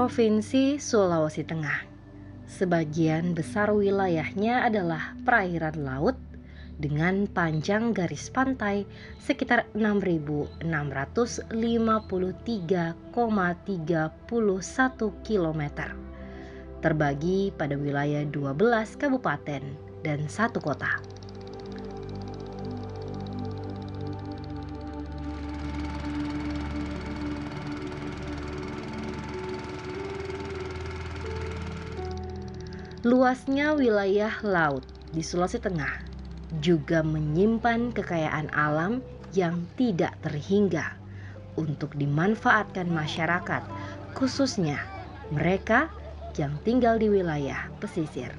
Provinsi Sulawesi Tengah. Sebagian besar wilayahnya adalah perairan laut dengan panjang garis pantai sekitar 6.653,31 km, terbagi pada wilayah 12 kabupaten dan 1 kota. Luasnya wilayah laut di Sulawesi Tengah juga menyimpan kekayaan alam yang tidak terhingga untuk dimanfaatkan masyarakat, khususnya mereka yang tinggal di wilayah pesisir.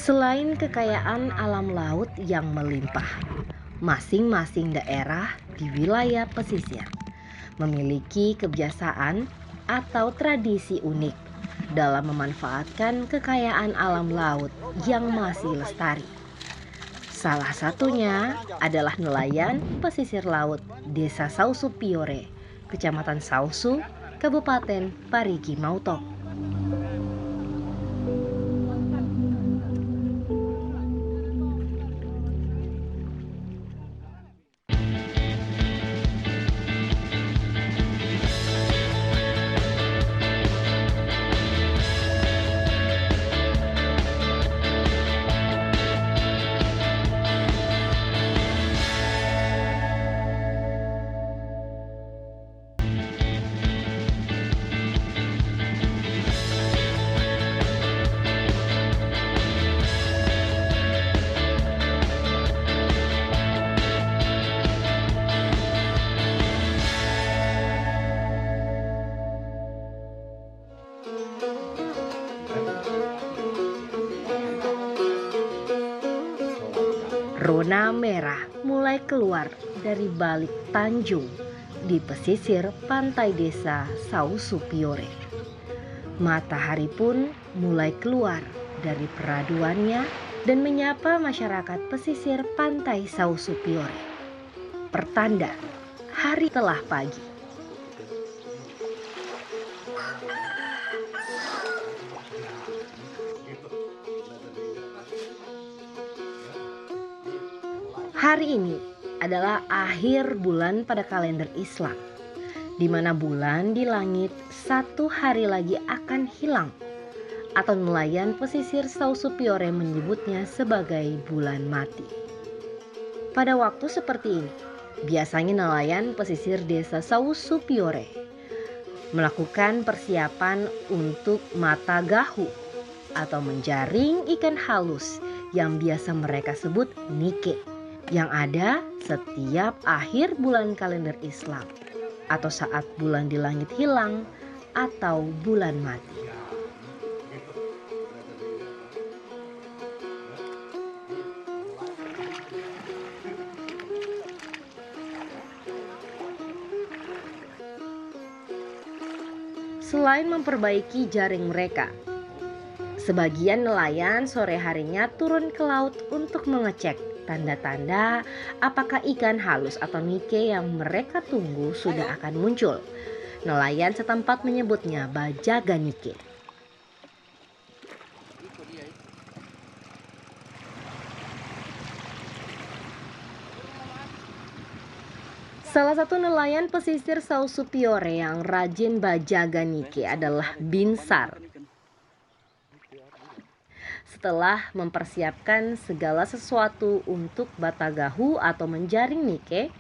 Selain kekayaan alam laut yang melimpah, masing-masing daerah di wilayah pesisir memiliki kebiasaan atau tradisi unik dalam memanfaatkan kekayaan alam laut yang masih lestari. Salah satunya adalah nelayan pesisir laut Desa Sausu Piore, Kecamatan Sausu, Kabupaten Parigi Mutong. Rona merah mulai keluar dari balik tanjung di pesisir pantai desa Sausu Piore. Matahari pun mulai keluar dari peraduannya dan menyapa masyarakat pesisir pantai Sausu Piore. Pertanda hari telah pagi. Hari ini adalah akhir bulan pada kalender Islam, di mana bulan di langit 1 hari lagi akan hilang, atau nelayan pesisir Sausu Piore menyebutnya sebagai bulan mati. Pada waktu seperti ini, biasanya nelayan pesisir desa Sausu Piore melakukan persiapan untuk mata gahu atau menjaring ikan halus yang biasa mereka sebut nike, yang ada setiap akhir bulan kalender Islam atau saat bulan di langit hilang atau bulan mati. Selain memperbaiki jaring mereka, sebagian nelayan sore harinya turun ke laut untuk mengecek tanda-tanda apakah ikan halus atau nike yang mereka tunggu sudah akan muncul. Nelayan setempat menyebutnya bajaga nike. Salah satu nelayan pesisir Sausu Piore yang rajin bajaga nike adalah Binsar. Setelah mempersiapkan segala sesuatu untuk batagahu atau menjaring nike,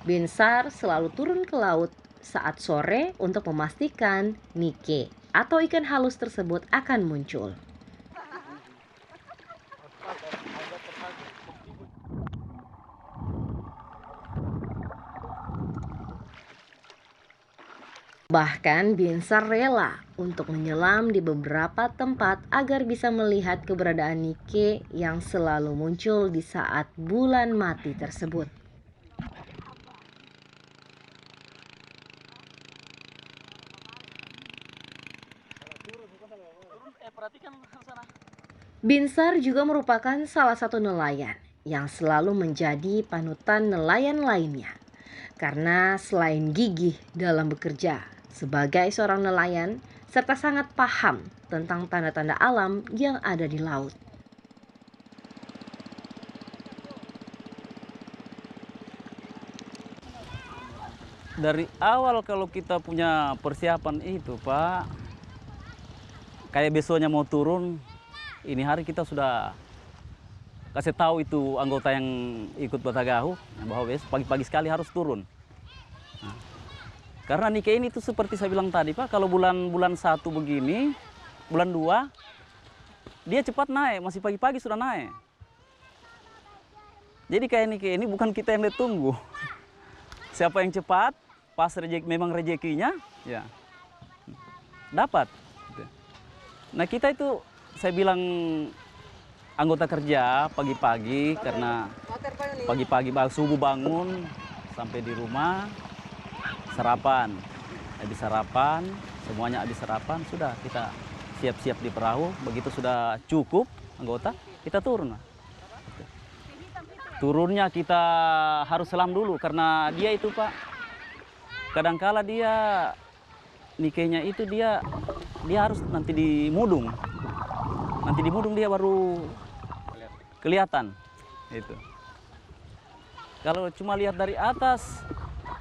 Binsar selalu turun ke laut saat sore untuk memastikan nike atau ikan halus tersebut akan muncul. Bahkan Binsar rela untuk menyelam di beberapa tempat agar bisa melihat keberadaan nike yang selalu muncul di saat bulan mati tersebut. Binsar juga merupakan salah satu nelayan yang selalu menjadi panutan nelayan lainnya. Karena selain gigih dalam bekerja sebagai seorang nelayan, serta sangat paham tentang tanda-tanda alam yang ada di laut. Dari awal kalau kita punya persiapan itu, Pak, kayak besoknya mau turun, ini hari kita sudah kasih tahu itu anggota yang ikut Batagahu bahwa besok pagi-pagi sekali harus turun. Nah, karena Nike ini tuh seperti saya bilang tadi, Pak, kalau bulan 1 begini, bulan 2 dia cepat naik, masih pagi-pagi sudah naik. Jadi kayak Nike ini bukan kita yang ditunggu. Siapa yang cepat, pas memang rezekinya, ya dapat. Nah kita itu, saya bilang anggota kerja pagi-pagi, karena pagi-pagi subuh bangun sampai di rumah, sarapan. Habis sarapan, semuanya habis sarapan, sudah kita siap-siap di perahu. Begitu sudah cukup anggota, kita turun. Turunnya kita harus selam dulu, karena dia itu, Pak, kadangkala dia Nikenya itu dia harus nanti di mudung. Nanti di mudung dia baru kelihatan. Itu. Kalau cuma lihat dari atas,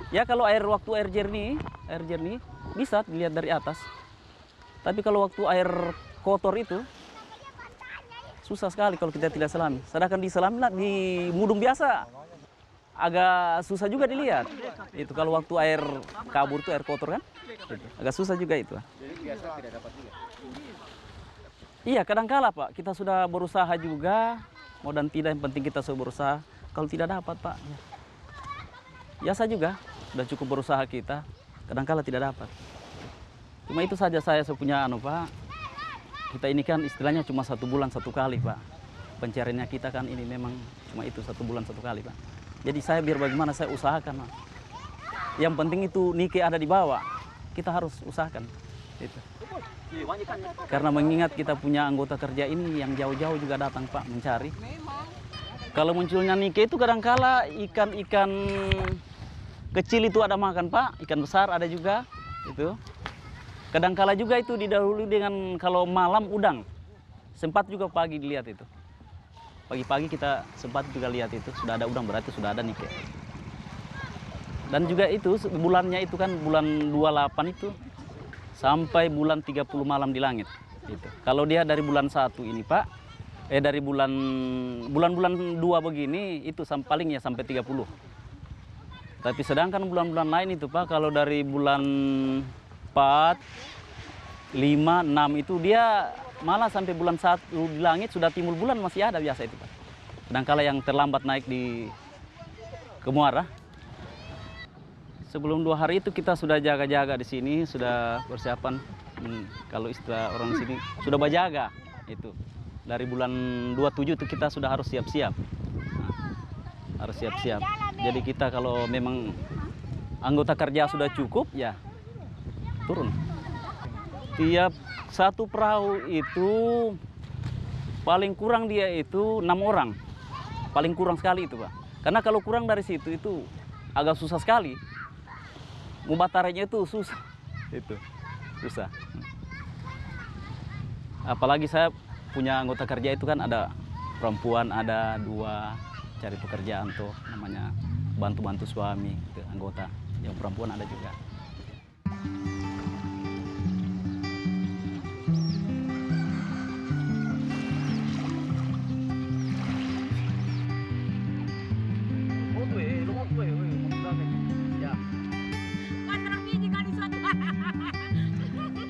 ya kalau waktu air jernih bisa dilihat dari atas. Tapi kalau waktu air kotor itu susah sekali kalau kita tidak selami. Sedangkan di selami di mudung biasa agak susah juga dilihat. Itu kalau waktu air kabur itu air kotor kan, itu. Agak susah juga itu. Jadi biasa tidak dapat juga. Iya, kadangkala, Pak, kita sudah berusaha juga, mau dan tidak, yang penting kita sudah berusaha. Kalau tidak dapat, Pak, ya. Biasa juga, sudah cukup berusaha kita, kadangkala tidak dapat. Cuma itu saja saya punya Pak. Kita ini kan istilahnya cuma 1 bulan 1 kali, Pak. Pencariannya kita kan ini memang cuma itu 1 bulan 1 kali, Pak. Jadi saya biar bagaimana saya usahakan, Pak. Yang penting itu Nike ada di bawah, kita harus usahakan. Itu. Karena mengingat kita punya anggota kerja ini yang jauh-jauh juga datang, Pak, mencari. Kalau munculnya Nike itu kadangkala ikan-ikan kecil itu ada makan, Pak. Ikan besar ada juga. Itu. Kadangkala juga itu didahului dengan kalau malam udang. Sempat juga pagi dilihat itu. Pagi-pagi kita sempat juga lihat itu, sudah ada udang, berarti sudah ada Nike. Dan juga itu bulannya itu kan bulan 28 itu sampai bulan 30 malam di langit. Gitu. Kalau dia dari bulan 1 ini, Pak, dari bulan-bulan 2 begini itu paling ya sampai 30. Tapi sedangkan bulan-bulan lain itu, Pak, kalau dari bulan 4, 5, 6 itu dia malah sampai bulan 1 di langit sudah timbul bulan masih ada biasa itu, Pak. Kadangkala yang terlambat naik ke muara. Sebelum 2 hari itu kita sudah jaga-jaga di sini, sudah persiapan. Kalau istilah orang sini sudah berjaga itu. Dari bulan 27 itu kita sudah harus siap-siap. Nah, harus siap-siap. Jadi kita kalau memang anggota kerja sudah cukup, ya turun. Tiap 1 perahu itu paling kurang dia itu 6 orang. Paling kurang sekali itu, Pak. Karena kalau kurang dari situ itu agak susah sekali. Mubataranya itu susah. Itu susah. Apalagi saya punya anggota kerja itu kan ada perempuan, ada 2 cari pekerjaan tuh namanya bantu-bantu suami, itu anggota. Yang perempuan ada juga.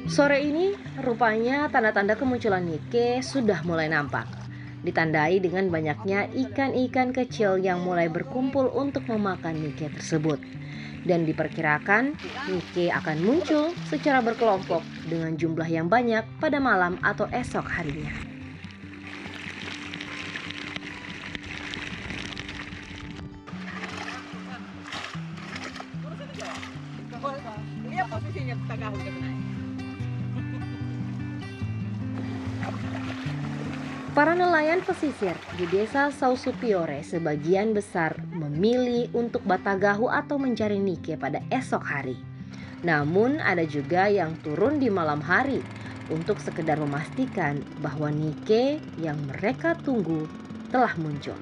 Sore ini rupanya tanda-tanda kemunculan Nike sudah mulai nampak. Ditandai dengan banyaknya ikan-ikan kecil yang mulai berkumpul untuk memakan Nike tersebut. Dan diperkirakan Nike akan muncul secara berkelompok dengan jumlah yang banyak pada malam atau esok harinya. Lihat posisinya Tagahu naik. Para nelayan pesisir di desa Sausupiore sebagian besar memilih untuk batagahu atau mencari nike pada esok hari. Namun ada juga yang turun di malam hari untuk sekedar memastikan bahwa nike yang mereka tunggu telah muncul.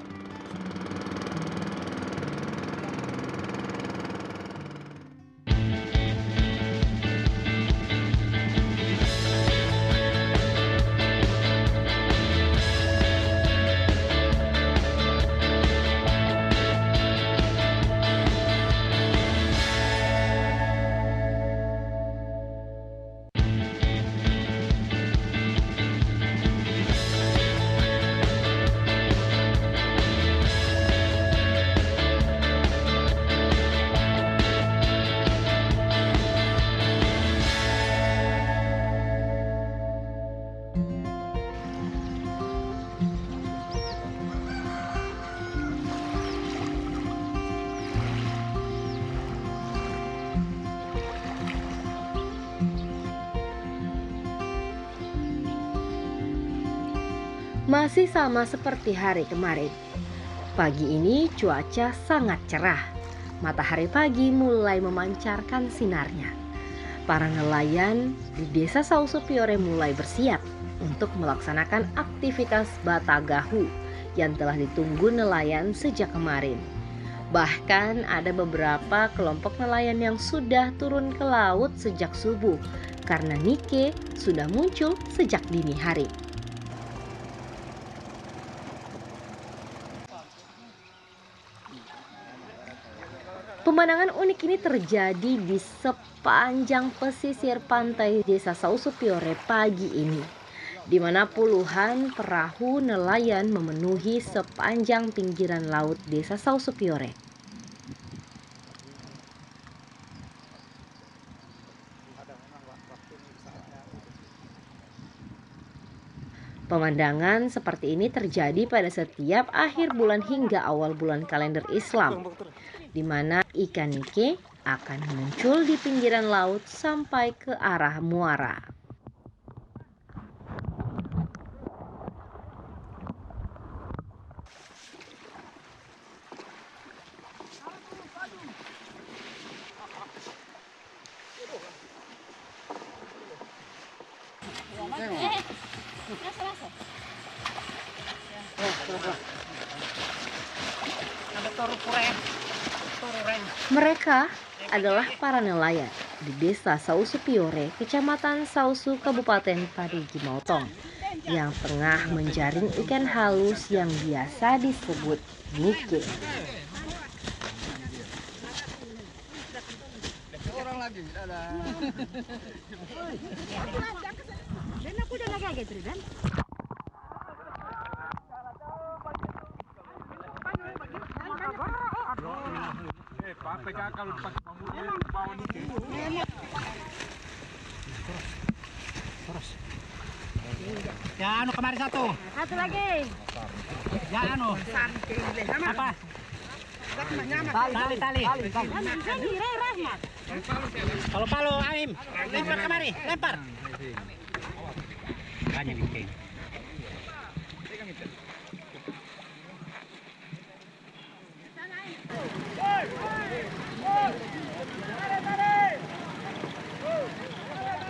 Masih sama seperti hari kemarin. Pagi ini cuaca sangat cerah. Matahari pagi mulai memancarkan sinarnya. Para nelayan di desa Sausupiore mulai bersiap untuk melaksanakan aktivitas batagahu yang telah ditunggu nelayan sejak kemarin. Bahkan ada beberapa kelompok nelayan yang sudah turun ke laut sejak subuh karena nike sudah muncul sejak dini hari. Pemandangan unik ini terjadi di sepanjang pesisir pantai desa Sausupiore pagi ini, di mana puluhan perahu nelayan memenuhi sepanjang pinggiran laut desa Sausupiore. Pemandangan seperti ini terjadi pada setiap akhir bulan hingga awal bulan kalender Islam, di mana ikan nike akan muncul di pinggiran laut sampai ke arah muara. Mereka adalah para nelayan di desa Sausupiore, kecamatan Sausu, Kabupaten Parigi Motong, yang tengah menjaring ikan halus yang biasa disebut nike. Ya anu kemari satu. Satu lagi. Ya anu. Apa? Tali. Palo Aim. Lempar kemari, lempar. Banyak nih.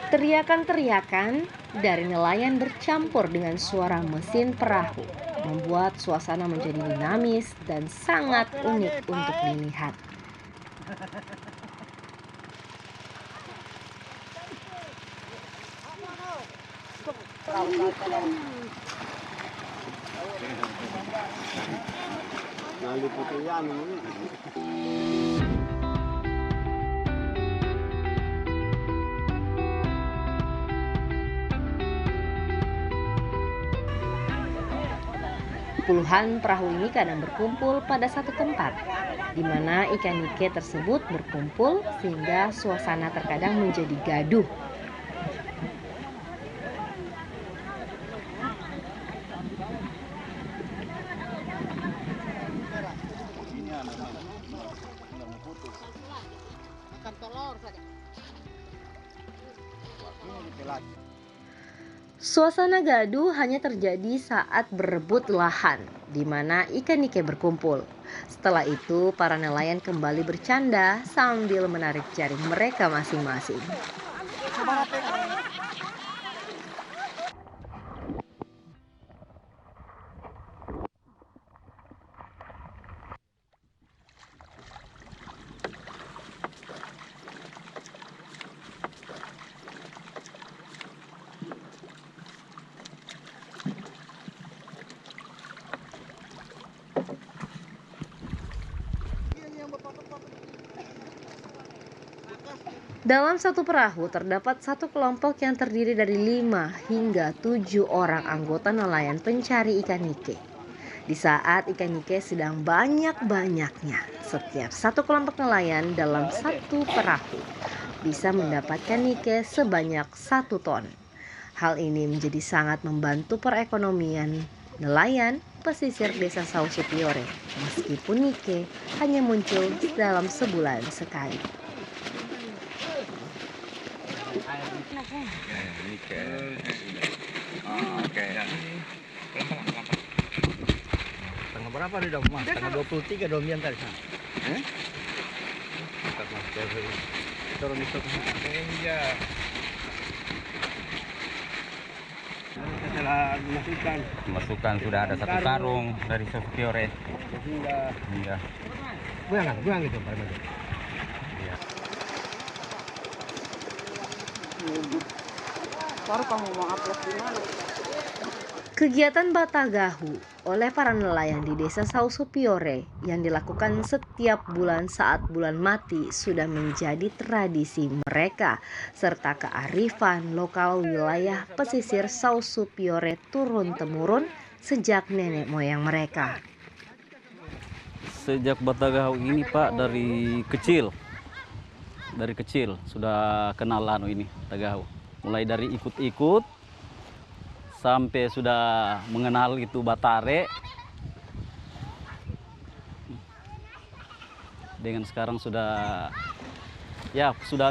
Teriakan-teriakan dari nelayan bercampur dengan suara mesin perahu membuat suasana menjadi dinamis dan sangat unik untuk dilihat. Puluhan perahu ini kadang berkumpul pada satu tempat, di mana ikan nike tersebut berkumpul sehingga suasana terkadang menjadi gaduh. Suasana gaduh hanya terjadi saat berebut lahan, di mana ikan nike berkumpul. Setelah itu, para nelayan kembali bercanda sambil menarik jaring mereka masing-masing. Dalam satu perahu terdapat satu kelompok yang terdiri dari 5 hingga 7 orang anggota nelayan pencari ikan nike. Di saat ikan nike sedang banyak-banyaknya, setiap satu kelompok nelayan dalam satu perahu bisa mendapatkan nike sebanyak 1 ton. Hal ini menjadi sangat membantu perekonomian nelayan pesisir desa Sausupiore, meskipun nike hanya muncul dalam sebulan sekali. Tanggal berapa nih, Dom? Tanggal 23 Dom yang tadi. Turun itu. Iya. Setelah Masukkan sudah ada 1 karung dari Sausupiore. Iya. Buang itu Pak. Kegiatan Batagahu oleh para nelayan di desa Sausupiore yang dilakukan setiap bulan saat bulan mati sudah menjadi tradisi mereka, serta kearifan lokal wilayah pesisir Sausupiore turun-temurun sejak nenek moyang mereka. Sejak Batagahu ini Pak dari kecil sudah kenal ini Batagahu. Mulai dari ikut-ikut sampai sudah mengenal itu Batare. Dengan sekarang sudah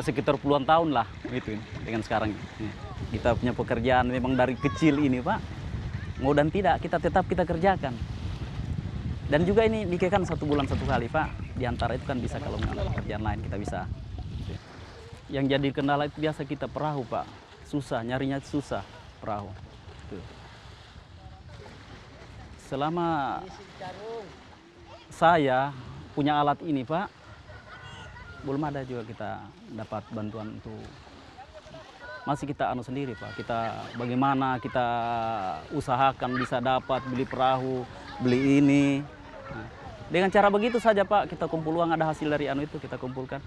sekitar puluhan tahun lah gitu. Dengan sekarang kita punya pekerjaan memang dari kecil ini Pak. Mau dan tidak kita tetap kita kerjakan. Dan juga ini nike kan 1 bulan 1 kali Pak. Di antara itu kan bisa kalau mengenal pekerjaan lain kita bisa. Yang jadi kendala itu biasa kita perahu Pak. Susah, nyarinya susah perahu. Tuh. Selama saya punya alat ini Pak, belum ada juga kita dapat bantuan untuk masih kita sendiri Pak. Kita bagaimana kita usahakan bisa dapat beli perahu, beli ini. Dengan cara begitu saja Pak, kita kumpul uang, ada hasil dari itu kita kumpulkan.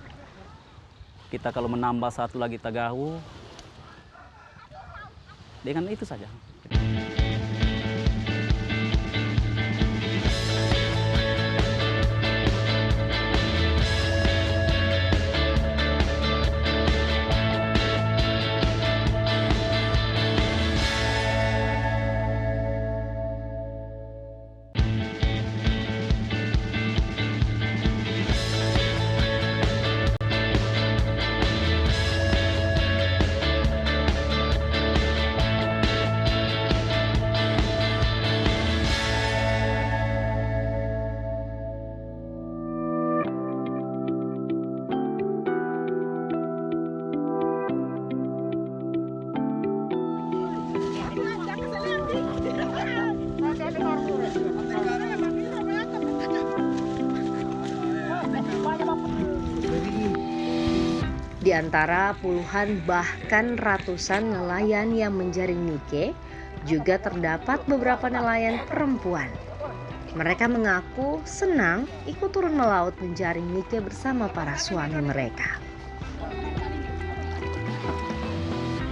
Kita kalau menambah 1 lagi tagahu, dengan itu saja. Di antara puluhan bahkan ratusan nelayan yang menjaring nike, juga terdapat beberapa nelayan perempuan. Mereka mengaku senang ikut turun melaut menjaring nike bersama para suami mereka.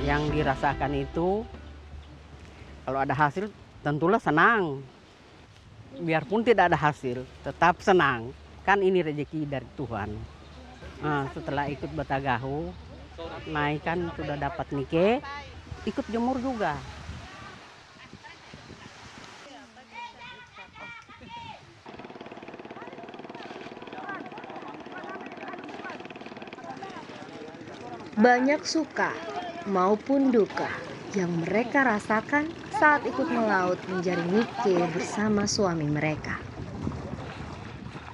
Yang dirasakan itu, kalau ada hasil tentulah senang. Biarpun tidak ada hasil, tetap senang. Kan ini rezeki dari Tuhan. Nah, setelah ikut Batagahu, naik kan sudah dapat nike, ikut jemur juga. Banyak suka maupun duka yang mereka rasakan saat ikut melaut menjaring nike bersama suami mereka.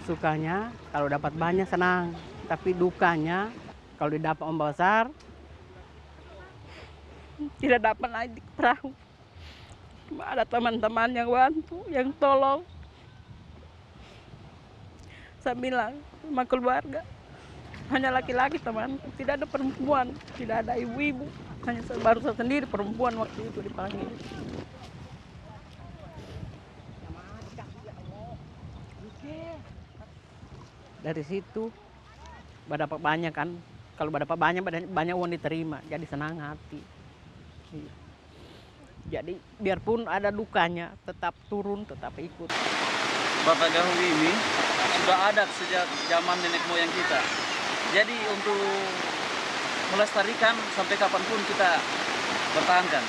Sukanya kalau dapat banyak senang, tapi dukanya kalau didapat ombak besar tidak dapat naik di perahu. Cuma ada teman-teman yang bantu, yang tolong. Saya bilang sama keluarga, hanya laki-laki teman, tidak ada perempuan, tidak ada ibu-ibu. Hanya baru saya sendiri perempuan waktu itu dipanggil. Dari situ dapat banyak kan, kalau dapat banyak uang diterima, jadi senang hati. Iya. Jadi biarpun ada dukanya, tetap turun, tetap ikut. Bata gaul ini sudah ada sejak zaman nenek moyang kita. Jadi untuk melestarikan sampai kapanpun kita bertahankan.